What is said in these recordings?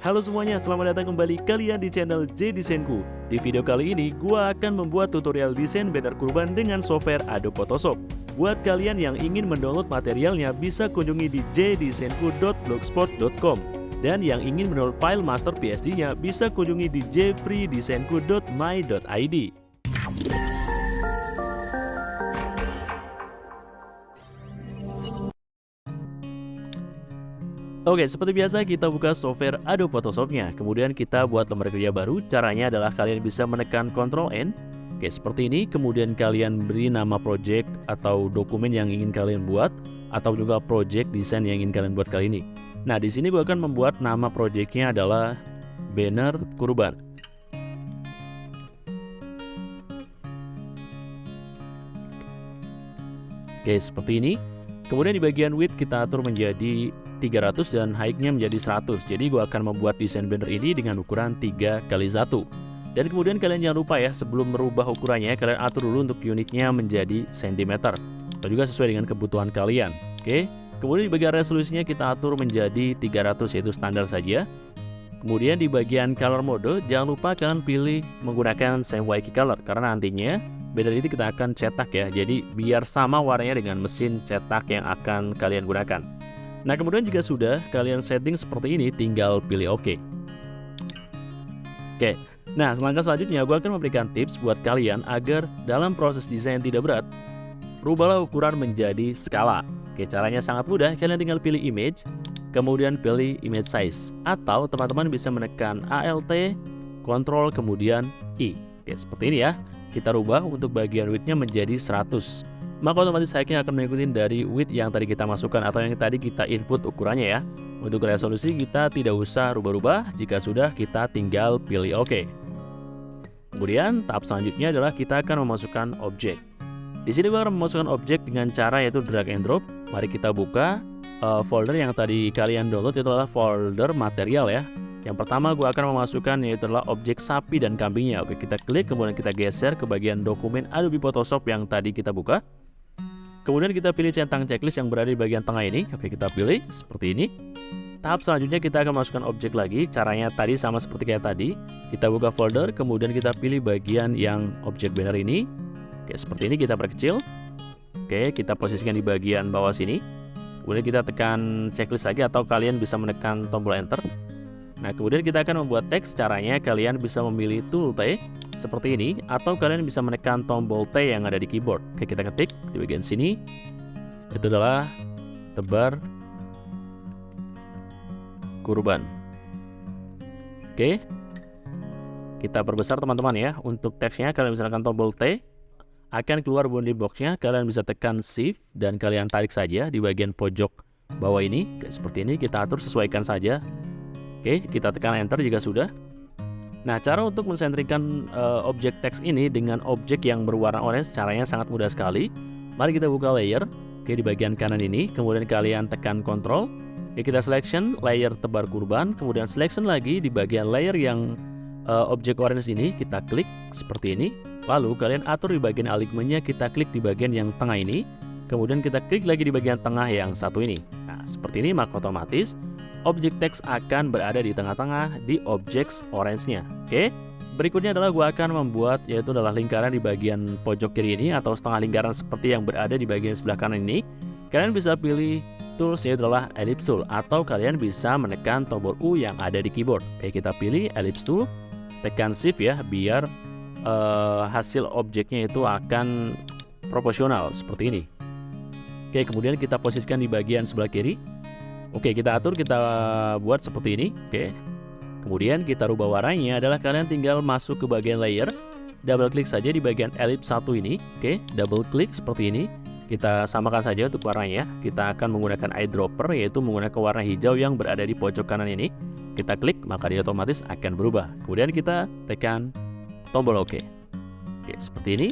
Halo semuanya, selamat datang kembali kalian di channel J Desainku. Di video kali ini, gua akan membuat tutorial desain banner kurban dengan software Adobe Photoshop. Buat kalian yang ingin mendownload materialnya, bisa kunjungi di jdesainku.blogspot.com. Dan yang ingin mendownload file master PSD-nya, bisa kunjungi di jfreedesainku.my.id. Oke, seperti biasa kita buka software Adobe Photoshop-nya. Kemudian kita buat lembar kerja baru. Caranya adalah kalian bisa menekan Ctrl N. Oke, seperti ini. Kemudian kalian beri nama project atau dokumen yang ingin kalian buat, atau juga project desain yang ingin kalian buat kali ini. Nah, di sini gue akan membuat nama projectnya adalah banner kurban. Oke, seperti ini. Kemudian di bagian width kita atur menjadi 300 dan height-nya menjadi 100. Jadi gue akan membuat desain banner ini dengan ukuran 3x1. Dan kemudian kalian jangan lupa ya, sebelum merubah ukurannya, kalian atur dulu untuk unitnya menjadi cm. Atau juga sesuai dengan kebutuhan kalian. Oke. Kemudian di bagian resolusinya kita atur menjadi 300, yaitu standar saja. Kemudian di bagian color mode, jangan lupa kalian pilih menggunakan CMYK color, karena nantinya banner ini kita akan cetak ya. Jadi biar sama warnanya dengan mesin cetak yang akan kalian gunakan. Nah, kemudian jika sudah kalian setting seperti ini, tinggal pilih OK. Oke, nah langkah selanjutnya gue akan memberikan tips buat kalian agar dalam proses desain tidak berat. Rubahlah ukuran menjadi skala. Oke, caranya sangat mudah, kalian tinggal pilih image, kemudian pilih image size. Atau teman-teman bisa menekan Alt, Ctrl, kemudian I. Oke, seperti ini ya. Kita rubah untuk bagian width-nya menjadi 100. Maka otomatis height-nya akan mengikuti dari width yang tadi kita masukkan atau yang tadi kita input ukurannya ya. Untuk resolusi kita tidak usah rubah-rubah, jika sudah kita tinggal pilih OK. Kemudian tahap selanjutnya adalah kita akan memasukkan objek. Di sini kita akan memasukkan objek dengan cara yaitu drag and drop. Mari kita buka folder yang tadi kalian download, itu adalah folder material ya. Yang pertama gue akan memasukkan yaitu adalah objek sapi dan kambingnya. Oke, kita klik kemudian kita geser ke bagian dokumen Adobe Photoshop yang tadi kita buka. Kemudian kita pilih centang checklist yang berada di bagian tengah ini. Oke, kita pilih seperti ini. Tahap selanjutnya kita akan masukkan objek lagi. Caranya tadi sama seperti kayak tadi. Kita buka folder, kemudian kita pilih bagian yang objek banner ini. Oke, seperti ini kita perkecil. Oke, kita posisikan di bagian bawah sini. Kemudian kita tekan checklist lagi atau kalian bisa menekan tombol enter. Nah, kemudian kita akan membuat teks. Caranya kalian bisa memilih tool T seperti ini, atau kalian bisa menekan tombol T yang ada di keyboard. Oke, kita ketik di bagian sini. Itu adalah tebar kurban. Oke, kita perbesar teman-teman ya. Untuk teksnya kalian bisa tekan tombol T, akan keluar bounding box-nya. Kalian bisa tekan Shift dan kalian tarik saja di bagian pojok bawah ini. Oke, seperti ini kita atur, sesuaikan saja. Oke, kita tekan enter jika sudah. Nah, cara untuk mensentrikan objek teks ini dengan objek yang berwarna orange, caranya sangat mudah sekali. Mari kita buka layer. Oke, di bagian kanan ini, kemudian kalian tekan Ctrl. Oke, kita selection layer tebar kurban, kemudian selection lagi di bagian layer yang objek orange ini, kita klik seperti ini. Lalu kalian atur di bagian alignment-nya, kita klik di bagian yang tengah ini. Kemudian kita klik lagi di bagian tengah yang satu ini. Nah, seperti ini maka otomatis objek teks akan berada di tengah-tengah di objek orange-nya. Oke, berikutnya adalah gua akan membuat yaitu adalah lingkaran di bagian pojok kiri ini atau setengah lingkaran seperti yang berada di bagian sebelah kanan ini. Kalian bisa pilih tools yaitu adalah ellipse tool, atau kalian bisa menekan tombol U yang ada di keyboard. Oke, kita pilih ellipse tool, tekan shift ya biar hasil objeknya itu akan proporsional seperti ini. Oke, kemudian kita posisikan di bagian sebelah kiri. Oke, kita atur, kita buat seperti ini. Oke, kemudian kita rubah warnanya adalah kalian tinggal masuk ke bagian layer, double klik saja di bagian ellipse 1 ini. Oke, double klik seperti ini. Kita samakan saja untuk warnanya. Kita akan menggunakan eyedropper, yaitu menggunakan warna hijau yang berada di pojok kanan ini. Kita klik, maka dia otomatis akan berubah. Kemudian kita tekan tombol OK. Oke, seperti ini.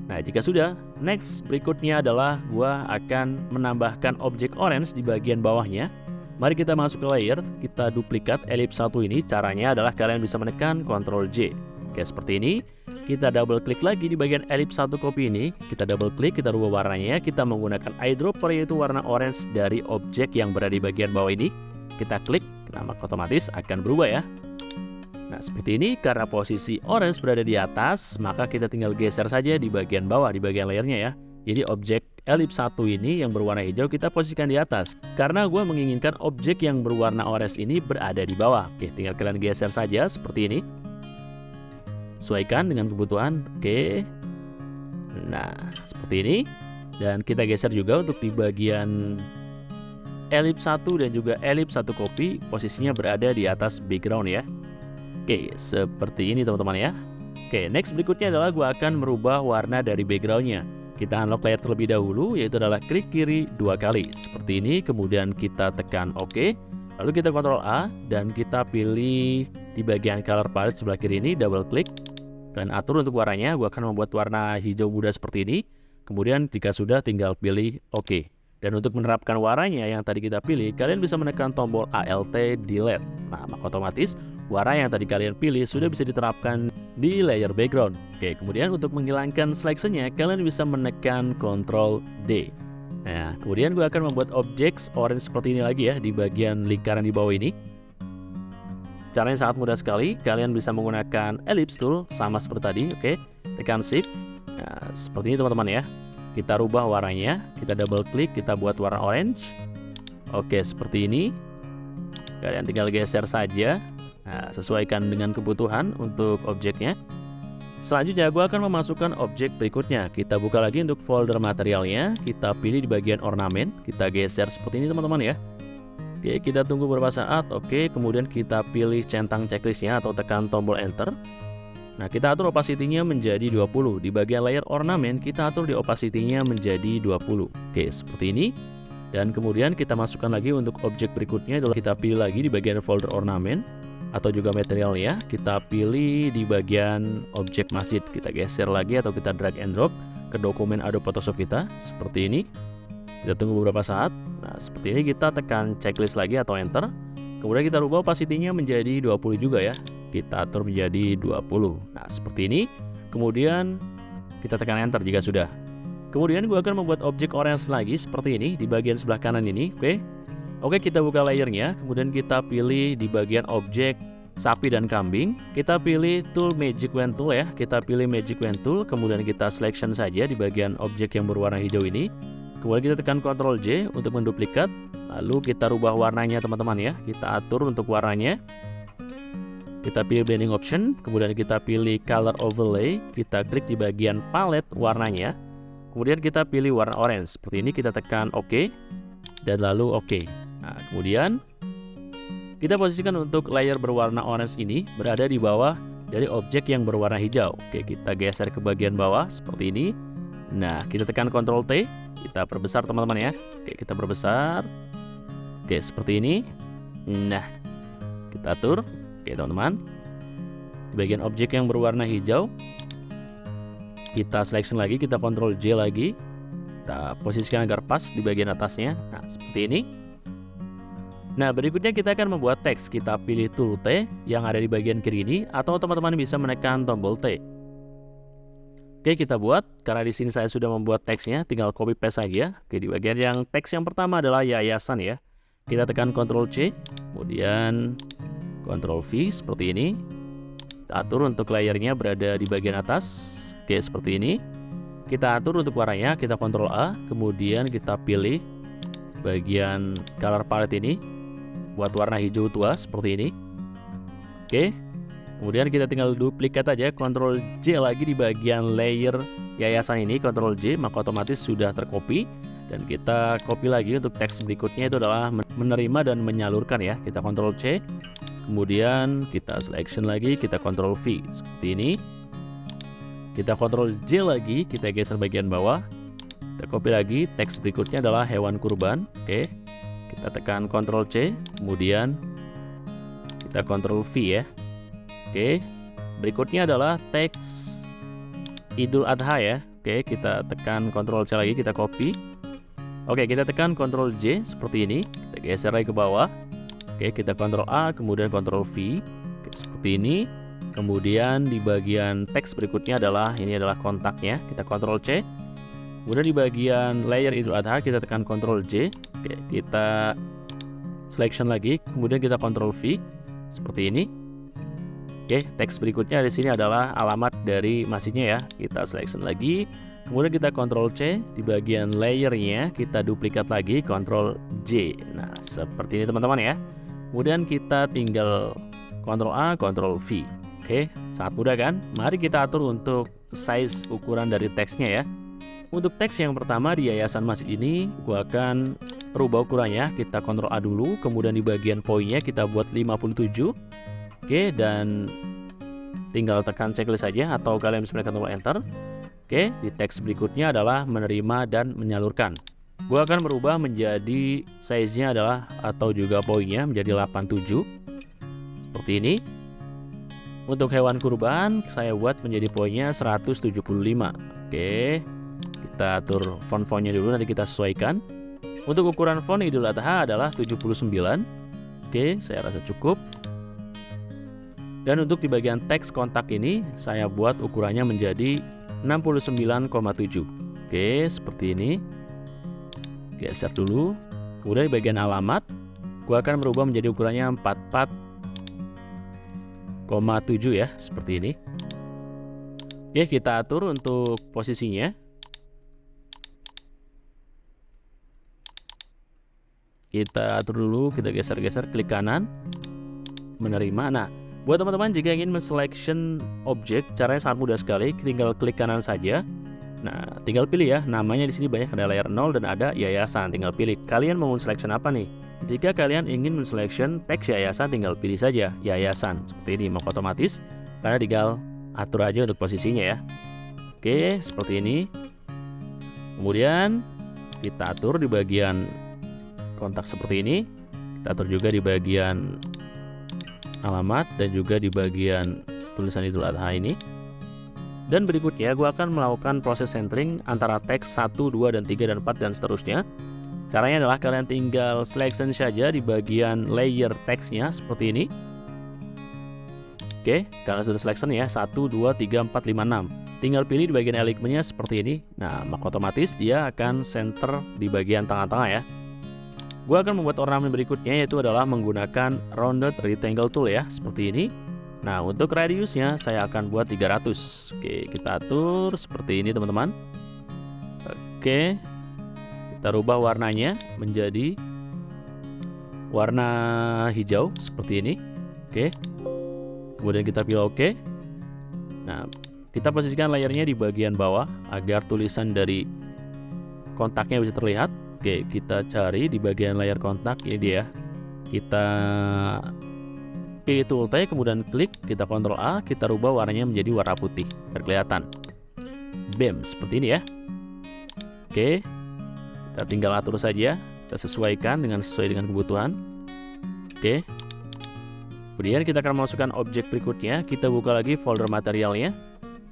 Nah, jika sudah, next berikutnya adalah gua akan menambahkan objek orange di bagian bawahnya. Mari kita masuk ke layer, kita duplikat ellipse 1 ini. Caranya adalah kalian bisa menekan Ctrl J. Oke, seperti ini. Kita double klik lagi di bagian ellipse 1 copy ini. Kita double klik, kita rubah warnanya. Kita menggunakan eyedropper yaitu warna orange dari objek yang berada di bagian bawah ini. kita klik, nah maka otomatis akan berubah ya. Nah seperti ini, karena posisi orange berada di atas, maka kita tinggal geser saja di bagian bawah, di bagian layernya ya. Jadi objek elips 1 ini yang berwarna hijau kita posisikan di atas. Karena gue menginginkan objek yang berwarna orange ini berada di bawah. Oke, tinggal kalian geser saja seperti ini. Sesuaikan dengan kebutuhan. Oke. Nah, seperti ini. Dan kita geser juga untuk di bagian elips 1 dan juga elips 1 copy, posisinya berada di atas background ya. Oke, seperti ini teman-teman ya. Oke, next berikutnya adalah gue akan merubah warna dari backgroundnya. Kita unlock layer terlebih dahulu, yaitu adalah klik kiri 2 kali. Seperti ini, kemudian kita tekan OK. Lalu kita Ctrl A, dan kita pilih di bagian color palette sebelah kiri ini, double klik. Dan atur untuk warnanya, gue akan membuat warna hijau muda seperti ini. Kemudian jika sudah, tinggal pilih OK. Dan untuk menerapkan warnanya yang tadi kita pilih, kalian bisa menekan tombol Alt Delete. Nah, maka otomatis warna yang tadi kalian pilih sudah bisa diterapkan di layer background. Oke, kemudian untuk menghilangkan selection-nya, kalian bisa menekan Ctrl D. Nah, kemudian gue akan membuat objek orange seperti ini lagi ya, di bagian lingkaran di bawah ini. Caranya sangat mudah sekali, kalian bisa menggunakan ellipse tool, sama seperti tadi, oke. Tekan Shift, nah seperti ini teman-teman ya. Kita rubah warnanya, kita double klik, kita buat warna orange. Oke, seperti ini. Kalian tinggal geser saja. Nah, sesuaikan dengan kebutuhan untuk objeknya. Selanjutnya, gue akan memasukkan objek berikutnya. Kita buka lagi untuk folder materialnya. Kita pilih di bagian ornamen. Kita geser seperti ini teman-teman ya. Oke, kita tunggu beberapa saat. Oke, kemudian kita pilih centang checklistnya atau tekan tombol Enter. Nah, kita atur opacity-nya menjadi 20. Di bagian layer ornamen, kita atur di opacity-nya menjadi 20. Oke, seperti ini. Dan kemudian kita masukkan lagi untuk objek berikutnya adalah kita pilih lagi di bagian folder ornamen atau juga material ya. Kita pilih di bagian objek masjid. Kita geser lagi atau kita drag and drop ke dokumen Adobe Photoshop kita seperti ini. Kita tunggu beberapa saat. Nah, seperti ini kita tekan checklist lagi atau enter. Kemudian kita rubah opacity-nya menjadi 20 juga ya. Kita atur menjadi 20. Nah, seperti ini. Kemudian kita tekan enter jika sudah. Kemudian gue akan membuat objek orange lagi seperti ini di bagian sebelah kanan ini. Oke, kita buka layernya. Kemudian kita pilih di bagian objek sapi dan kambing. Kita pilih tool Magic Wand Tool ya. Kita pilih Magic Wand Tool. Kemudian kita selection saja di bagian objek yang berwarna hijau ini. Kemudian kita tekan Ctrl J untuk menduplikat. Lalu kita rubah warnanya teman-teman ya. Kita atur untuk warnanya. Kita pilih blending option, kemudian kita pilih color overlay, kita klik di bagian palette warnanya, kemudian kita pilih warna orange. Seperti ini kita tekan OK, dan lalu OK. Nah, kemudian kita posisikan untuk layer berwarna orange ini berada di bawah dari objek yang berwarna hijau. Oke, kita geser ke bagian bawah seperti ini. Nah, kita tekan Ctrl T, kita perbesar teman-teman ya. Oke, kita perbesar. Oke, seperti ini. Nah, kita atur. Oke teman-teman, di bagian objek yang berwarna hijau, kita selection lagi, kita Ctrl J lagi, kita posisikan agar pas di bagian atasnya. Nah, seperti ini. Nah, berikutnya kita akan membuat teks. Kita pilih tool T yang ada di bagian kiri ini, atau teman-teman bisa menekan tombol T. Oke, kita buat. Karena di sini saya sudah membuat teksnya, tinggal copy paste saja. Oke, di bagian yang teks yang pertama adalah yayasan ya. Kita tekan Ctrl C, kemudian Ctrl V seperti ini. Kita atur untuk layernya berada di bagian atas. Oke, seperti ini. Kita atur untuk warnanya, kita Ctrl A, kemudian kita pilih bagian color palette ini buat warna hijau tua seperti ini. Oke. Kemudian kita tinggal duplikat aja, Ctrl J lagi di bagian layer yayasan ini, Ctrl J, maka otomatis sudah tercopy. Dan kita copy lagi untuk teks berikutnya, itu adalah menerima dan menyalurkan ya. Kita Ctrl C. Kemudian kita selection lagi, kita Ctrl V seperti ini. Kita Ctrl J lagi, kita geser bagian bawah. Kita copy lagi, teks berikutnya adalah hewan kurban. Oke, kita tekan Ctrl C, kemudian kita Ctrl V ya. Oke, berikutnya adalah teks Idul Adha ya. Oke, kita tekan Ctrl C lagi, kita copy. Oke, kita tekan Ctrl J seperti ini. Kita geser lagi ke bawah. Oke, kita Ctrl A, kemudian Ctrl V. Oke, seperti ini. Kemudian di bagian teks berikutnya adalah, ini adalah kontaknya. Kita Ctrl C. Kemudian di bagian layer Idul Adha, kita tekan Ctrl J. Oke, kita selection lagi, kemudian kita Ctrl V seperti ini. Oke, teks berikutnya di sini adalah alamat dari masjidnya ya. Kita selection lagi, kemudian kita Ctrl C, di bagian layernya kita duplikat lagi, Ctrl J. Nah, seperti ini teman-teman ya. Kemudian kita tinggal Ctrl A, Ctrl V. Oke, sangat mudah kan? Mari kita atur untuk size ukuran dari teksnya ya. Untuk teks yang pertama di yayasan masjid ini, gua akan rubah ukurannya. Kita Ctrl A dulu, kemudian di bagian poinnya kita buat 57. Oke, dan tinggal tekan checklist saja atau kalian bisa menekan tombol enter. Oke, di teks berikutnya adalah menerima dan menyalurkan. Gua akan merubah menjadi size-nya adalah atau juga poinnya menjadi 87. Seperti ini. Untuk hewan kurban saya buat menjadi poinnya 175. Oke. Kita atur font-fontnya dulu, nanti kita sesuaikan. Untuk ukuran font Idul Adha adalah 79. Oke, saya rasa cukup. Dan untuk di bagian teks kontak ini saya buat ukurannya menjadi 69,7. Oke, seperti ini. Geser dulu. Kemudian di bagian alamat gua akan merubah menjadi ukurannya 44,7 ya, seperti ini. Oke, kita atur untuk posisinya. Kita atur dulu, kita geser-geser, klik kanan, menerima. Nah, buat teman-teman jika ingin menselection objek, caranya sangat mudah sekali, tinggal klik kanan saja. Nah, tinggal pilih ya, namanya di sini banyak, ada layer 0 dan ada yayasan, tinggal pilih. Kalian mau selection apa nih? Jika kalian ingin menselection teks yayasan, tinggal pilih saja yayasan. Seperti ini, maka otomatis karena tinggal atur aja untuk posisinya ya. Oke, seperti ini. Kemudian kita atur di bagian kontak seperti ini. Kita atur juga di bagian alamat dan juga di bagian tulisan Idul Adha ini. Dan berikutnya gue akan melakukan proses centering antara teks 1, 2, dan 3, dan 4, dan seterusnya. Caranya adalah kalian tinggal selection saja di bagian layer teksnya seperti ini. Oke, kalian sudah selection ya, 1, 2, 3, 4, 5, 6. Tinggal pilih di bagian elemennya seperti ini. Nah, maka otomatis dia akan center di bagian tengah-tengah ya. Gue akan membuat ornamen berikutnya, yaitu adalah menggunakan rounded rectangle tool ya, seperti ini. Nah, untuk radiusnya saya akan buat 300. Oke, kita atur seperti ini teman-teman. Oke, kita rubah warnanya menjadi warna hijau seperti ini. Oke, kemudian kita pilih OK. Nah, kita posisikan layernya di bagian bawah agar tulisan dari kontaknya bisa terlihat. Oke, kita cari di bagian layar kontak, ini dia. Kita pilih tool T, kemudian klik, kita Ctrl A, kita rubah warnanya menjadi warna putih, biar kelihatan. Bam, seperti ini ya. Oke, kita tinggal atur saja, kita sesuaikan sesuai dengan kebutuhan. Oke, kemudian kita akan masukkan objek berikutnya. Kita buka lagi folder materialnya,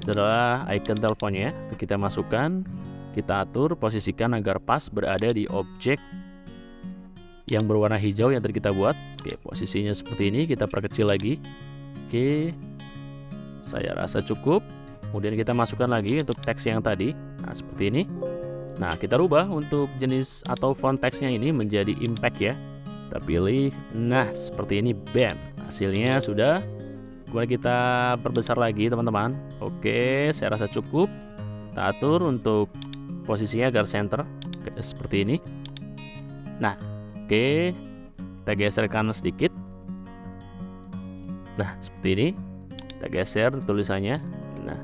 itu adalah icon teleponnya. Kita masukkan, kita atur, posisikan agar pas berada di objek yang berwarna hijau yang tadi kita buat. Oke, posisinya seperti ini, kita perkecil lagi. Oke, saya rasa cukup. Kemudian kita masukkan lagi untuk teks yang tadi. Nah, seperti ini. Nah, kita rubah untuk jenis atau font teksnya ini menjadi impact ya. Kita pilih, nah seperti ini, bam. Hasilnya sudah. Kemudian kita perbesar lagi teman-teman. Oke, saya rasa cukup. Kita atur untuk posisinya agar center. Oke, seperti ini. Nah, oke, kita geser kanan sedikit. Nah, seperti ini. Kita geser tulisannya. Nah,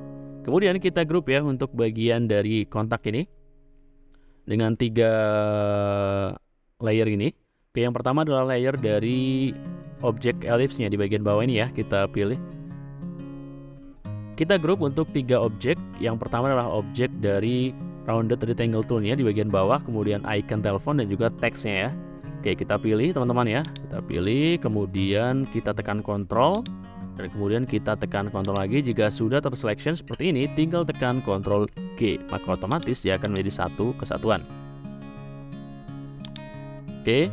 kemudian kita grup ya untuk bagian dari kontak ini dengan 3 layer ini. Oke, yang pertama adalah layer dari objek ellipse-nya di bagian bawah ini ya. Kita pilih. Kita grup untuk 3 objek. Yang pertama adalah objek dari rounded rectangle tool-nya di bagian bawah, kemudian icon telepon dan juga teksnya ya. Oke, kita pilih teman-teman ya. Kita pilih, kemudian kita tekan Ctrl, dan kemudian kita tekan Ctrl lagi. Jika sudah terselection seperti ini, tinggal tekan Ctrl G, maka otomatis dia akan menjadi satu kesatuan. Oke,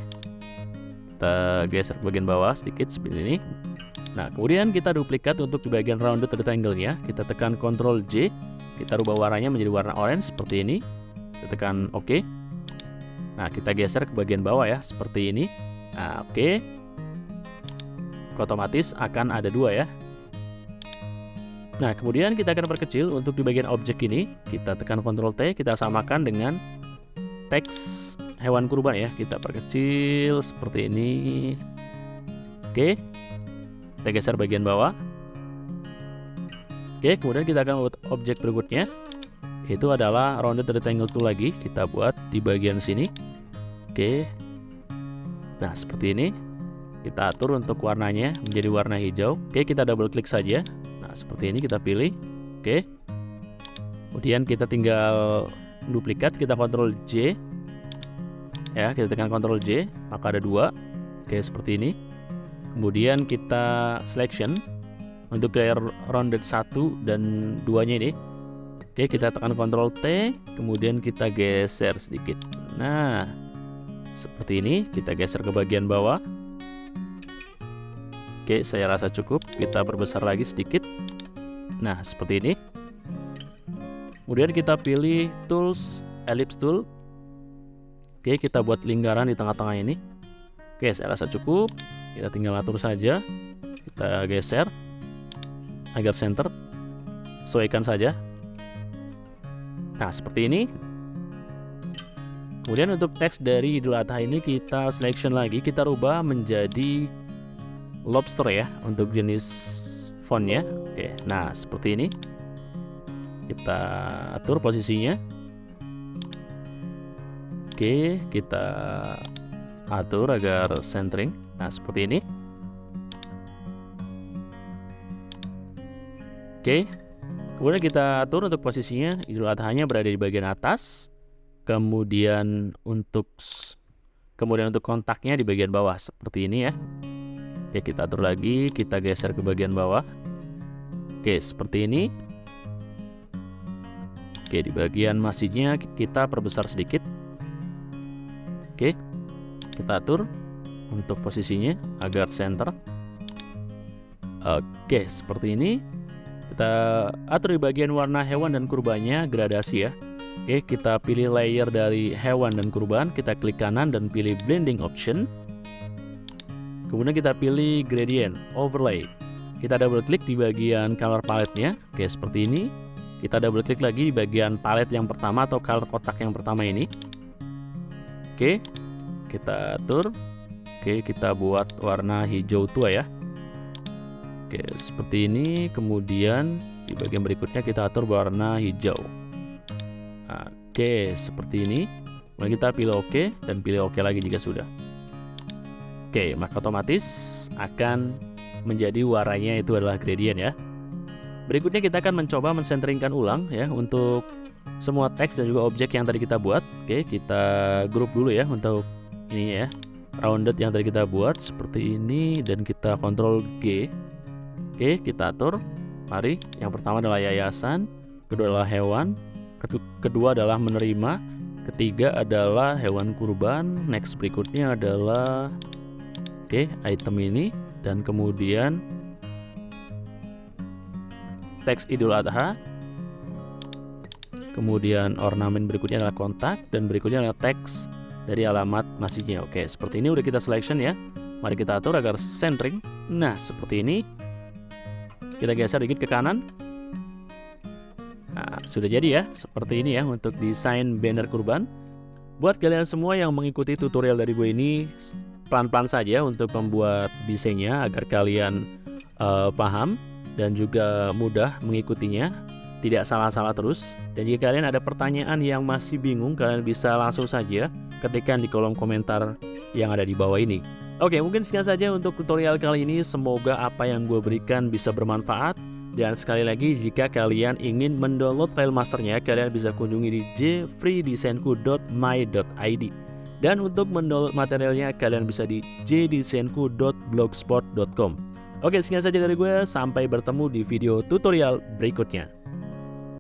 kita geser ke bagian bawah sedikit seperti ini. Nah, kemudian kita duplikat untuk di bagian rounded rectangle-nya. Kita tekan Ctrl J, kita rubah warnanya menjadi warna orange seperti ini. Kita tekan OK. Nah, kita geser ke bagian bawah ya, seperti ini. Nah, oke. Otomatis akan ada 2 ya. Nah, kemudian kita akan perkecil untuk di bagian objek ini. Kita tekan Ctrl T, kita samakan dengan teks hewan kurban ya. Kita perkecil seperti ini. Oke. Kita geser bagian bawah. Oke, kemudian kita akan buat objek berikutnya. Itu adalah rounded rectangle tool lagi. Kita buat di bagian sini. Oke. Nah, seperti ini. Kita atur untuk warnanya menjadi warna hijau. Oke, kita double klik saja. Nah, seperti ini kita pilih. Oke. Kemudian kita tinggal duplikat, kita Ctrl J. Ya, kita tekan Ctrl J, maka ada 2. Oke, seperti ini. Kemudian kita selection untuk layer rounded 1 dan 2-nya ini. Oke, kita tekan Ctrl T, kemudian kita geser sedikit. Nah, seperti ini. Kita geser ke bagian bawah. Oke, saya rasa cukup. Kita perbesar lagi sedikit. Nah, seperti ini. Kemudian kita pilih tools, ellipse tool. Oke, kita buat lingkaran di tengah-tengah ini. Oke, saya rasa cukup. Kita tinggal atur saja. Kita geser agar center, sesuaikan saja. Nah, seperti ini. Kemudian untuk teks dari Idul Adha ini kita selection lagi, kita rubah menjadi lobster ya untuk jenis fontnya. Oke, nah seperti ini. Kita atur posisinya. Oke, kita atur agar centering. Nah, seperti ini. Oke, kemudian kita atur untuk posisinya. Idul Adha-nya berada di bagian atas. Kemudian untuk kontaknya di bagian bawah seperti ini ya. Oke, kita atur lagi, kita geser ke bagian bawah. Oke, seperti ini. Oke, di bagian masjidnya kita perbesar sedikit. Oke, kita atur untuk posisinya agar center. Oke, seperti ini. Kita atur di bagian warna hewan dan kurbannya gradasi ya. Oke, kita pilih layer dari hewan dan kurban, kita klik kanan dan pilih blending option. Kemudian kita pilih gradient overlay. Kita double klik di bagian color palette-nya. Oke, seperti ini. Kita double klik lagi di bagian palette yang pertama atau color kotak yang pertama ini. Oke, kita atur. Oke, kita buat warna hijau tua ya. Oke, seperti ini. Kemudian di bagian berikutnya kita atur warna hijau. Oke, seperti ini. Kemudian kita pilih OK dan pilih OK lagi jika sudah. Oke, maka otomatis akan menjadi warnanya itu adalah gradient ya. Berikutnya kita akan mencoba mensenteringkan ulang ya untuk semua teks dan juga objek yang tadi kita buat. Oke, kita grup dulu ya untuk ininya ya. Rounded yang tadi kita buat seperti ini dan kita Ctrl G. Oke, kita atur. Mari, yang pertama adalah yayasan, kedua adalah hewan, kedua adalah menerima, ketiga adalah hewan kurban, next berikutnya adalah item ini, dan kemudian teks Idul Adha, kemudian ornamen berikutnya adalah kontak, dan berikutnya adalah teks dari alamat masjidnya. Oke, seperti ini udah kita selection ya. Mari kita atur agar centering. Nah, seperti ini. Kita geser dikit ke kanan. Nah, sudah jadi ya, seperti ini ya untuk desain banner kurban. Buat kalian semua yang mengikuti tutorial dari gue ini, pelan-pelan saja untuk membuat desainnya agar kalian paham dan juga mudah mengikutinya, tidak salah-salah terus. Dan jika kalian ada pertanyaan yang masih bingung, kalian bisa langsung saja ketikkan di kolom komentar yang ada di bawah ini. Oke, mungkin sekian saja untuk tutorial kali ini. Semoga apa yang gue berikan bisa bermanfaat. Dan sekali lagi, jika kalian ingin mendownload file masternya, kalian bisa kunjungi di jfreedesainku.my.id. Dan untuk mendownload materialnya, kalian bisa di jdesainku.blogspot.com. Oke, sekian saja dari gue. Sampai bertemu di video tutorial berikutnya.